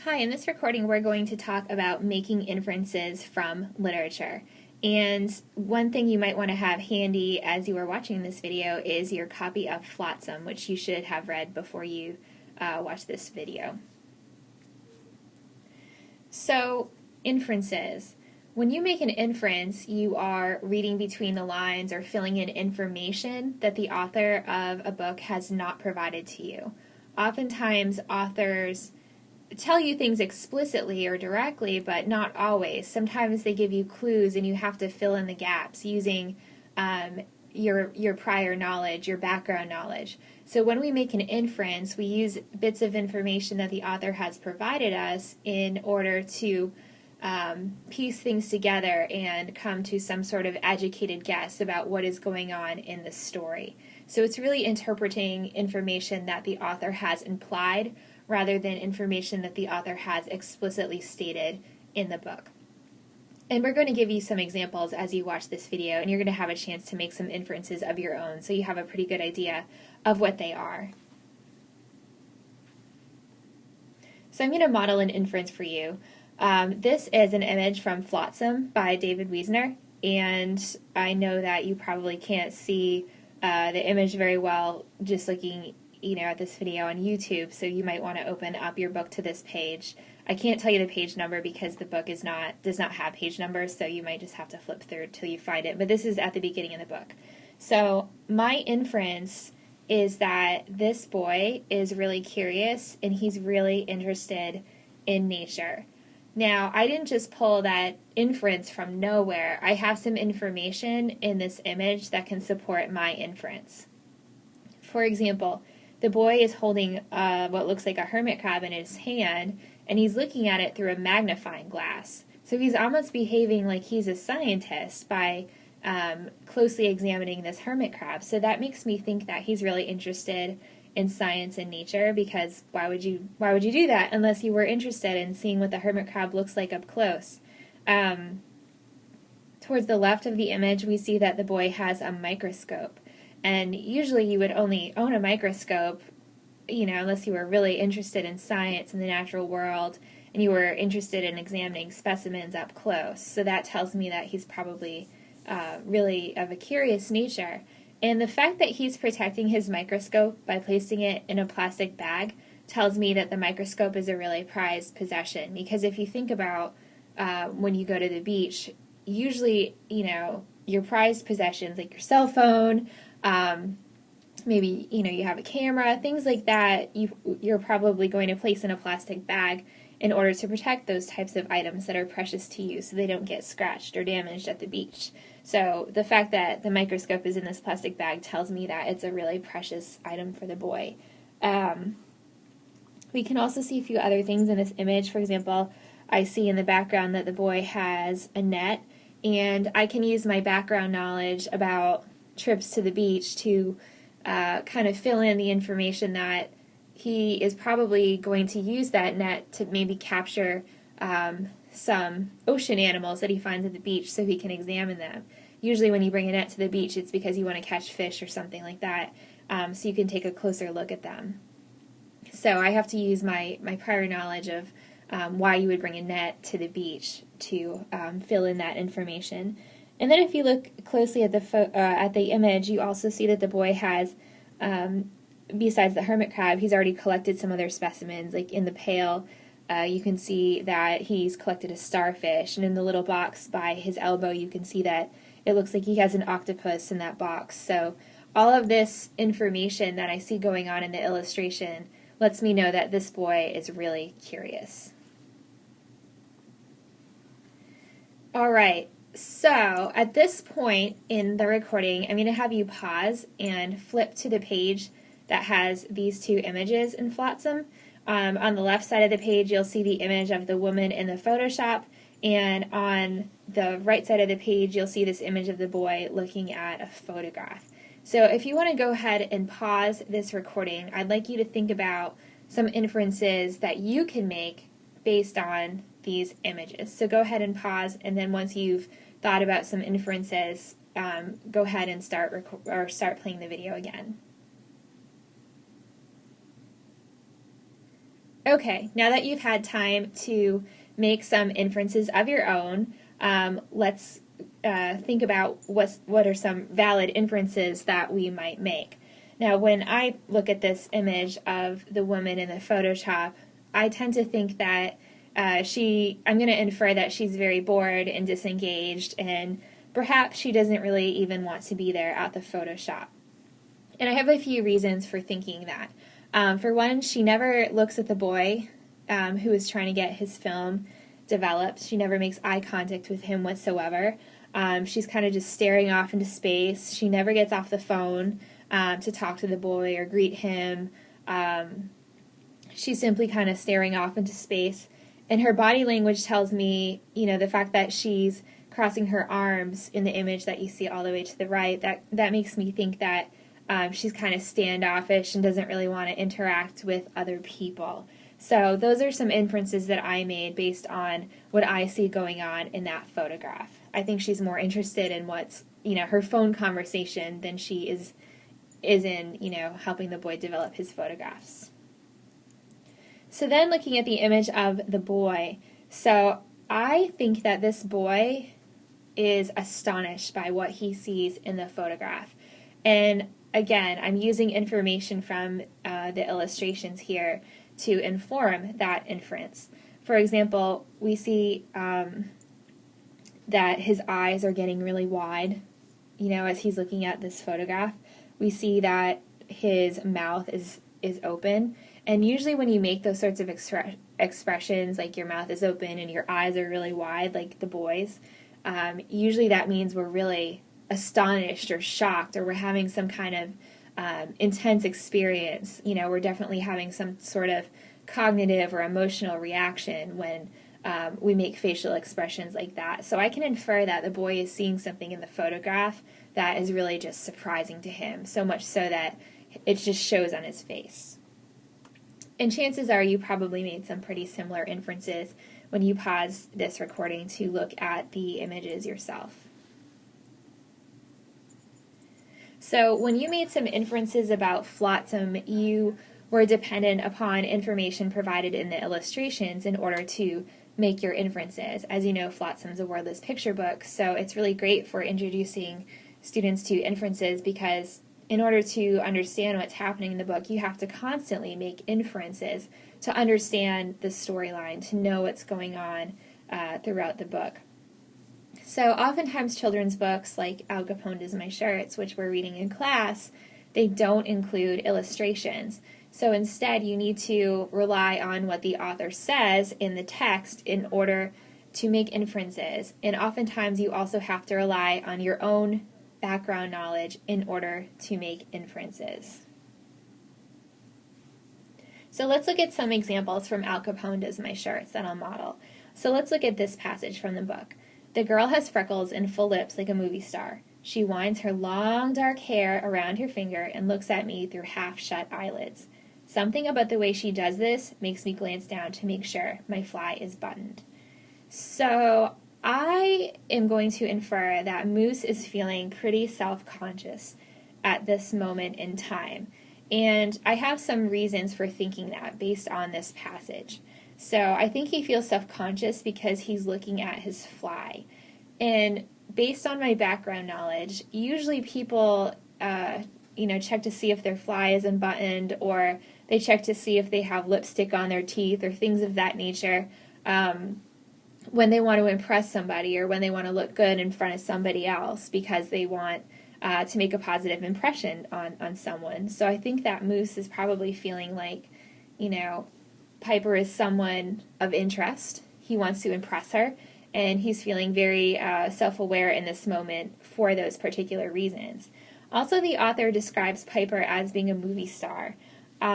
Hi, in this recording we're going to talk about making inferences from literature. And one thing you might want to have handy as you are watching this video is your copy of Flotsam, which you should have read before you watch this video. So, inferences. When you make an inference, you are reading between the lines or filling in information that the author of a book has not provided to you. Oftentimes, authors tell you things explicitly or directly, but not always. Sometimes they give you clues and you have to fill in the gaps using your prior knowledge, your background knowledge. So when we make an inference, we use bits of information that the author has provided us in order to piece things together and come to some sort of educated guess about what is going on in the story. So it's really interpreting information that the author has implied rather than information that the author has explicitly stated in the book. And we're going to give you some examples as you watch this video, and you're going to have a chance to make some inferences of your own so you have a pretty good idea of what they are. So I'm going to model an inference for you. This is an image from Flotsam by David Wiesner, and I know that you probably can't see the image very well just looking at this video on YouTube, so you might want to open up your book to this page. I can't tell you the page number because the book does not have page numbers, so you might just have to flip through till you find it, but this is at the beginning of the book. So my inference is that this boy is really curious and he's really interested in nature. Now, I didn't just pull that inference from nowhere. I have some information in this image that can support my inference. For example, the boy is holding what looks like a hermit crab in his hand, and he's looking at it through a magnifying glass. So he's almost behaving like he's a scientist by closely examining this hermit crab. So that makes me think that he's really interested in science and nature, because why would you do that unless you were interested in seeing what the hermit crab looks like up close? Towards the left of the image, we see that the boy has a microscope. And usually you would only own a microscope, unless you were really interested in science and the natural world and you were interested in examining specimens up close. So that tells me that he's probably really of a curious nature. And the fact that he's protecting his microscope by placing it in a plastic bag tells me that the microscope is a really prized possession. Because if you think about when you go to the beach, usually, your prized possessions like your cell phone, maybe, you have a camera, things like that, you're probably going to place in a plastic bag in order to protect those types of items that are precious to you so they don't get scratched or damaged at the beach. So the fact that the microscope is in this plastic bag tells me that it's a really precious item for the boy. We can also see a few other things in this image. For example, I see in the background that the boy has a net, and I can use my background knowledge about trips to the beach to kind of fill in the information that he is probably going to use that net to maybe capture some ocean animals that he finds at the beach so he can examine them. Usually when you bring a net to the beach, it's because you want to catch fish or something like that, so you can take a closer look at them. So I have to use my prior knowledge of why you would bring a net to the beach to fill in that information. And then if you look closely at the image, you also see that the boy has, besides the hermit crab, he's already collected some other specimens. Like in the pail, you can see that he's collected a starfish, and in the little box by his elbow, you can see that it looks like he has an octopus in that box. So all of this information that I see going on in the illustration lets me know that this boy is really curious. All right. So at this point in the recording, I'm going to have you pause and flip to the page that has these two images in Flotsam. On the left side of the page, you'll see the image of the woman in the Photoshop, and on the right side of the page, you'll see this image of the boy looking at a photograph. So if you want to go ahead and pause this recording, I'd like you to think about some inferences that you can make based on these images. So go ahead and pause, and then once you've thought about some inferences, go ahead and start playing the video again. Okay, now that you've had time to make some inferences of your own, let's think about what are some valid inferences that we might make. Now, when I look at this image of the woman in the Photoshop, I tend to think that I'm going to infer that she's very bored and disengaged, and perhaps she doesn't really even want to be there at the Photoshop. And I have a few reasons for thinking that. For one, she never looks at the boy who is trying to get his film developed. She never makes eye contact with him whatsoever. She's kind of just staring off into space. She never gets off the phone to talk to the boy or greet him. She's simply kind of staring off into space. And her body language tells me, the fact that she's crossing her arms in the image that you see all the way to the right, that makes me think that she's kind of standoffish and doesn't really want to interact with other people. So those are some inferences that I made based on what I see going on in that photograph. I think she's more interested in what's, her phone conversation than she is in, helping the boy develop his photographs. So then looking at the image of the boy, so I think that this boy is astonished by what he sees in the photograph. And again, I'm using information from the illustrations here to inform that inference. For example, we see that his eyes are getting really wide, as he's looking at this photograph. We see that his mouth is open. And usually when you make those sorts of expressions, like your mouth is open and your eyes are really wide, like the boy's, usually that means we're really astonished or shocked, or we're having some kind of intense experience. We're definitely having some sort of cognitive or emotional reaction when we make facial expressions like that. So I can infer that the boy is seeing something in the photograph that is really just surprising to him, so much so that it just shows on his face. And chances are you probably made some pretty similar inferences when you pause this recording to look at the images yourself. So when you made some inferences about flotsam, you were dependent upon information provided in the illustrations in order to make your inferences. As you know, Flotsam's a wordless picture book, so it's really great for introducing students to inferences, because in order to understand what's happening in the book, you have to constantly make inferences to understand the storyline, to know what's going on throughout the book. So oftentimes children's books like Al Capone Does My Shirts, which we're reading in class, they don't include illustrations. So instead you need to rely on what the author says in the text in order to make inferences. And oftentimes you also have to rely on your own background knowledge in order to make inferences. So let's look at some examples from Al Capone Does My Shirts that I'll model. So let's look at this passage from the book. The girl has freckles and full lips like a movie star. She winds her long dark hair around her finger and looks at me through half-shut eyelids. Something about the way she does this makes me glance down to make sure my fly is buttoned. So I am going to infer that Moose is feeling pretty self-conscious at this moment in time. And I have some reasons for thinking that based on this passage. So I think he feels self-conscious because he's looking at his fly. And based on my background knowledge, usually people, check to see if their fly is unbuttoned, or they check to see if they have lipstick on their teeth or things of that nature when they want to impress somebody or when they want to look good in front of somebody else because they want to make a positive impression on someone. So I think that Moose is probably feeling like, Piper is someone of interest. He wants to impress her, and he's feeling very self-aware in this moment for those particular reasons. Also, the author describes Piper as being a movie star. She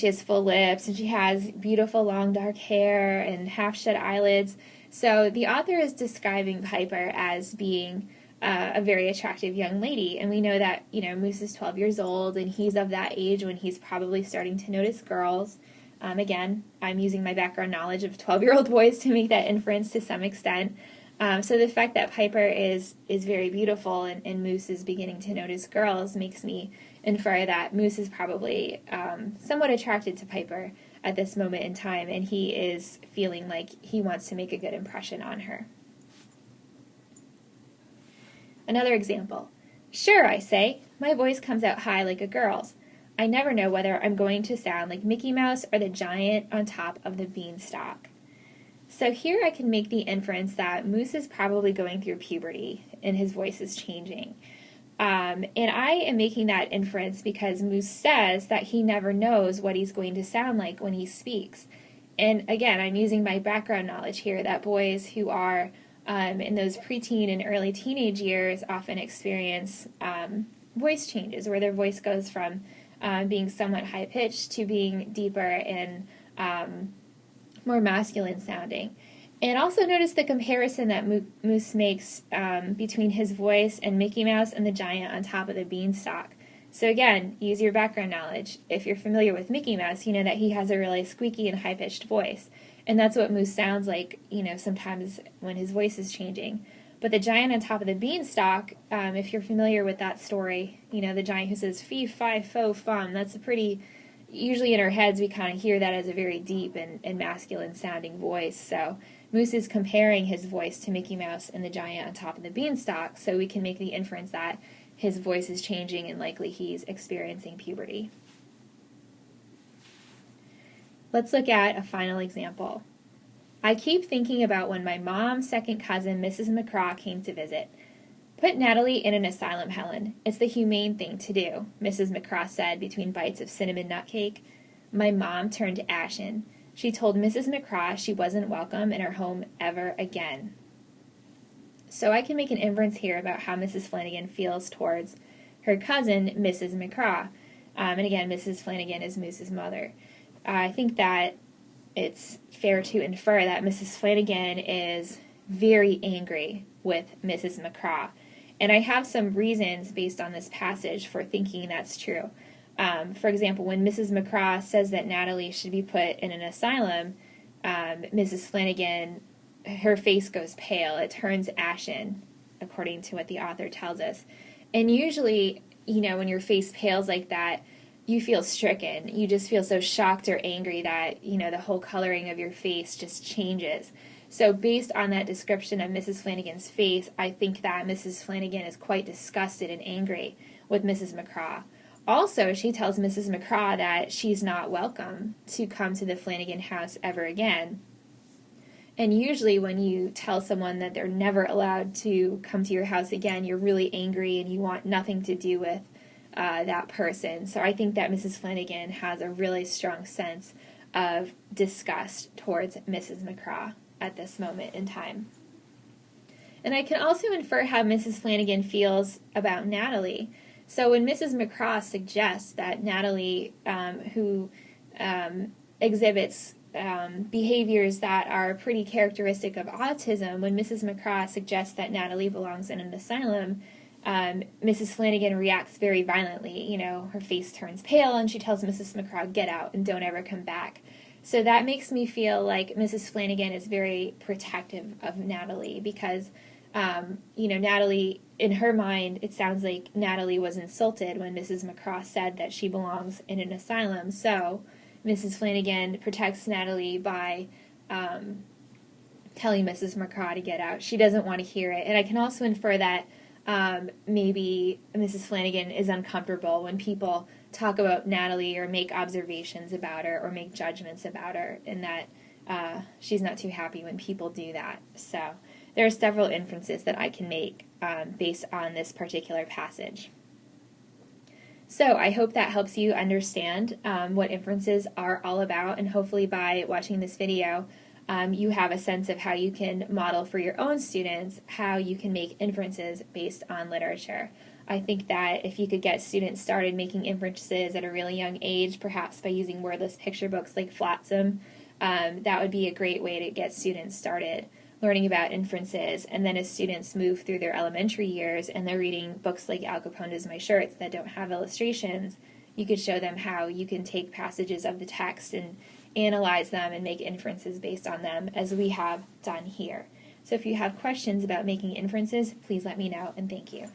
has full lips, and she has beautiful long dark hair and half-shut eyelids. So the author is describing Piper as being a very attractive young lady. And we know that, Moose is 12 years old, and he's of that age when he's probably starting to notice girls. Again, I'm using my background knowledge of 12-year-old boys to make that inference to some extent. So the fact that Piper is very beautiful and Moose is beginning to notice girls makes me infer that Moose is probably somewhat attracted to Piper at this moment in time, and he is feeling like he wants to make a good impression on her. Another example. Sure, I say. My voice comes out high like a girl's. I never know whether I'm going to sound like Mickey Mouse or the giant on top of the beanstalk. So here I can make the inference that Moose is probably going through puberty and his voice is changing. And I am making that inference because Moose says that he never knows what he's going to sound like when he speaks. And again, I'm using my background knowledge here that boys who are in those preteen and early teenage years often experience voice changes where their voice goes from being somewhat high-pitched to being deeper and more masculine sounding. And also notice the comparison that Moose makes between his voice and Mickey Mouse and the giant on top of the beanstalk. So again, use your background knowledge. If you're familiar with Mickey Mouse, you know that he has a really squeaky and high-pitched voice. And that's what Moose sounds like, sometimes when his voice is changing. But the giant on top of the beanstalk, if you're familiar with that story, the giant who says, fee, fi, fo, fum, that's a pretty, usually in our heads we kind of hear that as a very deep and masculine sounding voice. So Moose is comparing his voice to Mickey Mouse and the giant on top of the beanstalk, so we can make the inference that his voice is changing and likely he's experiencing puberty. Let's look at a final example. I keep thinking about when my mom's second cousin, Mrs. McCraw, came to visit. Put Natalie in an asylum, Helen. It's the humane thing to do, Mrs. McCraw said between bites of cinnamon nut cake. My mom turned ashen. She told Mrs. McCraw she wasn't welcome in her home ever again. So I can make an inference here about how Mrs. Flanagan feels towards her cousin, Mrs. McCraw. And again, Mrs. Flanagan is Moose's mother. I think that it's fair to infer that Mrs. Flanagan is very angry with Mrs. McCraw. And I have some reasons based on this passage for thinking that's true. For example, when Mrs. McCraw says that Natalie should be put in an asylum, Mrs. Flanagan, her face goes pale. It turns ashen, according to what the author tells us. And usually, when your face pales like that, you feel stricken. You just feel so shocked or angry that, the whole coloring of your face just changes. So based on that description of Mrs. Flanagan's face, I think that Mrs. Flanagan is quite disgusted and angry with Mrs. McCraw. Also, she tells Mrs. McCraw that she's not welcome to come to the Flanagan house ever again. And usually when you tell someone that they're never allowed to come to your house again, you're really angry and you want nothing to do with that person. So I think that Mrs. Flanagan has a really strong sense of disgust towards Mrs. McCraw at this moment in time. And I can also infer how Mrs. Flanagan feels about Natalie. So when Mrs. McCraw suggests that Natalie, who exhibits behaviors that are pretty characteristic of autism, when Mrs. McCraw suggests that Natalie belongs in an asylum, Mrs. Flanagan reacts very violently. Her face turns pale and she tells Mrs. McCraw, get out and don't ever come back. So that makes me feel like Mrs. Flanagan is very protective of Natalie because, Natalie, in her mind, it sounds like Natalie was insulted when Mrs. McCraw said that she belongs in an asylum. So Mrs. Flanagan protects Natalie by telling Mrs. McCraw to get out. She doesn't want to hear it. And I can also infer that maybe Mrs. Flanagan is uncomfortable when people talk about Natalie or make observations about her or make judgments about her, and that she's not too happy when people do that. So there are several inferences that I can make based on this particular passage. So I hope that helps you understand what inferences are all about, and hopefully by watching this video you have a sense of how you can model for your own students how you can make inferences based on literature. I think that if you could get students started making inferences at a really young age, perhaps by using wordless picture books like Flotsam, that would be a great way to get students started learning about inferences. And then as students move through their elementary years and they're reading books like Al Capone Does My Shirts that don't have illustrations, you could show them how you can take passages of the text and analyze them and make inferences based on them, as we have done here. So if you have questions about making inferences, please let me know, and thank you.